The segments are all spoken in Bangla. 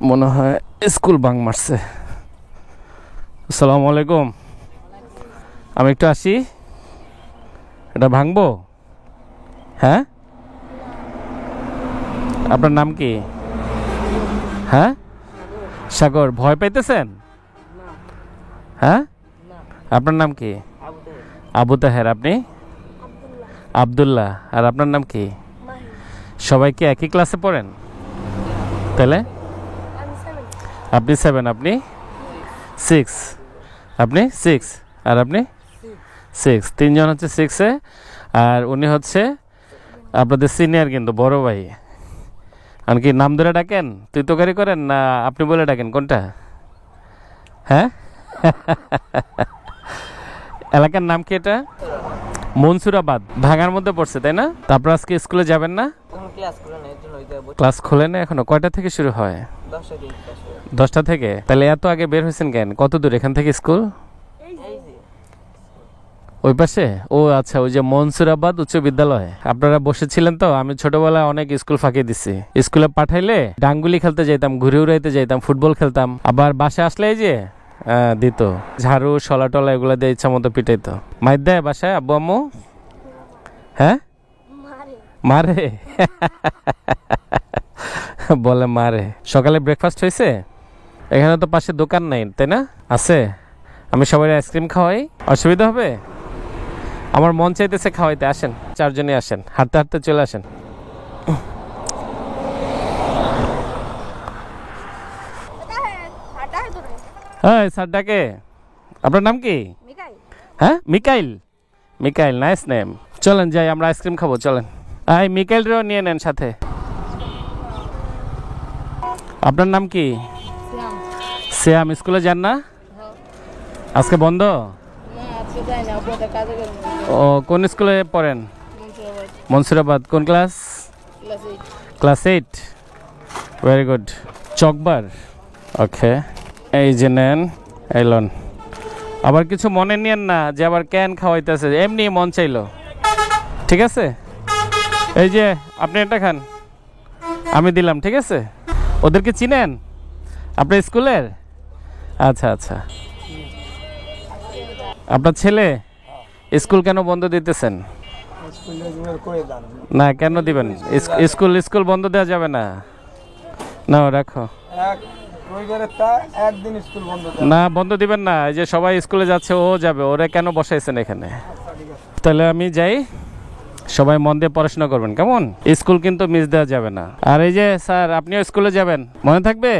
মনে হয় স্কুল বাং মারছে। আসসালামু আলাইকুম, আমি একটু আসি, এটা ভাঙবো? হ্যাঁ, আপনার নাম কি? হ্যাঁ, সাগর। ভয় পাইতেছেন? হ্যাঁ, আপনার নাম কি? আবু তাহের। আপনি? আব্দুল্লাহ। আর আপনার নাম কি? সবাই কি একই ক্লাসে পড়েন? তাহলে আপনি 7, আপনি 6, আপনি 6, আর আপনি 6, তিনজন হচ্ছে 6-এ। আর উনি হচ্ছে আপনাদের সিনিয়র, কিন্তু বড় ভাই। আর কি নাম ধরে ডাকেন? তুই তোকারি করেন না আপনি বলে ডাকেন, কোনটা? হ্যাঁ, এলাকার নাম কি এটা? মনসুরাবাদ। ভাঙার মধ্যে পড়ছে, তাই না? তারপর আজকে স্কুলে যাবেন না? ক্লাস খোলে না এখনো? কয়টা থেকে শুরু হয়? 10টা থেকে। তাহলে এত আগে বের হয়েছেন কেন? কত দূর এখান থেকে স্কুল? ওই পাশে? ও আচ্ছা, ওই যে মনসুরাবাদ উচ্চ বিদ্যালয়। আপনারা বসেছিলেন তো? আমি ছোটবেলায় অনেক স্কুল ফাঁকি দিছি। স্কুলে পাঠাইলে ডাঙ্গুলি খেলতে যাইতাম, ঘুরে উড়াইতে যাইতাম, ফুটবল খেলতাম। আবার বাসায় আসলে এই যে দিত ঝাড়ু শলা টলা এগুলো দিয়ে ইচ্ছা মতো পিটাইতো। মাইর দেয় বাসায় আব্বু আম্মু? হ্যাঁ, মারে। বলে মারে। সকালে ব্রেকফাস্ট হয়েছে? এখানে তো পাশে দোকান নাই, তাই না? আছে? আমি সবাই আইসক্রিম খাওয়াই, অসুবিধা হবে? আমার মন চাইতেছে খাওয়াইতে। আসেন, 4 জনই আসেন, হাঁটতে হাঁটতে চলে আসেন। হ্যাঁ, স্যার ডাকে। আপনার নাম কি? হ্যাঁ, মিকাইল। Mikail, nice name. চলেন যাই, আমরা আইসক্রিম খাবো, চলেন। এই মিকাইলরেও নিয়ে নেন সাথে। আপনার নাম কি? শ্যাম। স্কুলে যান না? আজকে বন্ধ? ও, কোন স্কুলে পড়েন? মনসুরাবাদ। কোন class? Class 8। Very good. Chocbar. Okay, এই যে নেন, এই লোন। আবার কিছু মনে নিয়েন না যে আবার ক্যান খাওয়াইতেছে, এমনি মন চাইলো। ঠিক আছে, এই যে আপনি এটা খান, আমি দিলাম। ঠিক আছে? ওদেরকে চিনেন? আপনার স্কুলের? আচ্ছা আচ্ছা। আপনার ছেলে স্কুল কেন বন্ধ দিতেছেন? না, কেন দিবেন? স্কুল বন্ধ দেওয়া যাবে না। না, রাখো। না, বন্ধ দিবেন না। এই যে সবাই স্কুলে যাচ্ছে, ও যাবে, ওরা কেন বসাইছেন এখানে? তাহলে আমি যাই, সবাই মন দিয়ে পড়াশোনা করবেন, কেমন? স্কুল কিন্তু মিস দেওয়া যাবে না। আর এই যে স্যার, আপনিও স্কুলে যাবেন, মনে থাকবে?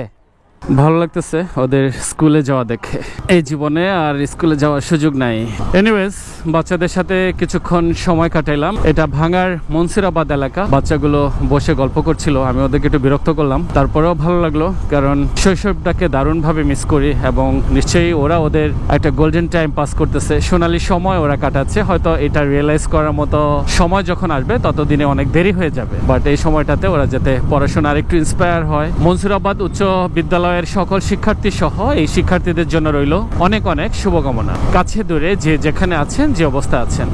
ভালো লাগতেছে ওদের স্কুলে যাওয়া দেখে। এই জীবনে আর স্কুলে যাওয়ার সুযোগ নাই। এনিওয়েজ, বাচ্চাদের সাথে কিছুক্ষণ সময় কাটাইলাম। এটা ভাঙার মনসুরাবাদ এলাকা। বাচ্চাগুলো বসে গল্প করছিল, আমি ওদেরকে একটু বিরক্ত করলাম। তারপরেও ভালো লাগলো, কারণ শৈশবটাকে দারুণভাবে মিস করি এবং নিশ্চয়ই ওরা ওদের একটা গোল্ডেন টাইম পাস করতেছে, সোনালি সময় ওরা কাটাচ্ছে। হয়তো এটা রিয়েলাইজ করার মতো সময় যখন আসবে ততদিনে অনেক দেরি হয়ে যাবে, বাট এই সময়টাতে ওরা যাতে পড়াশোনার একটু ইন্সপায়ার হয়। মনসুরাবাদ উচ্চ বিদ্যালয় সকল শিক্ষার্থী সহ এই শিক্ষার্থীদের জন্য রইল অনেক অনেক শুভকামনা। কাছে দূরে যে যেখানে আছেন, যে অবস্থা আছেন,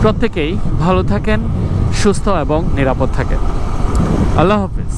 প্রত্যেকেই ভালো থাকেন, সুস্থ এবং নিরাপদ থাকেন। আল্লাহ হাফেজ।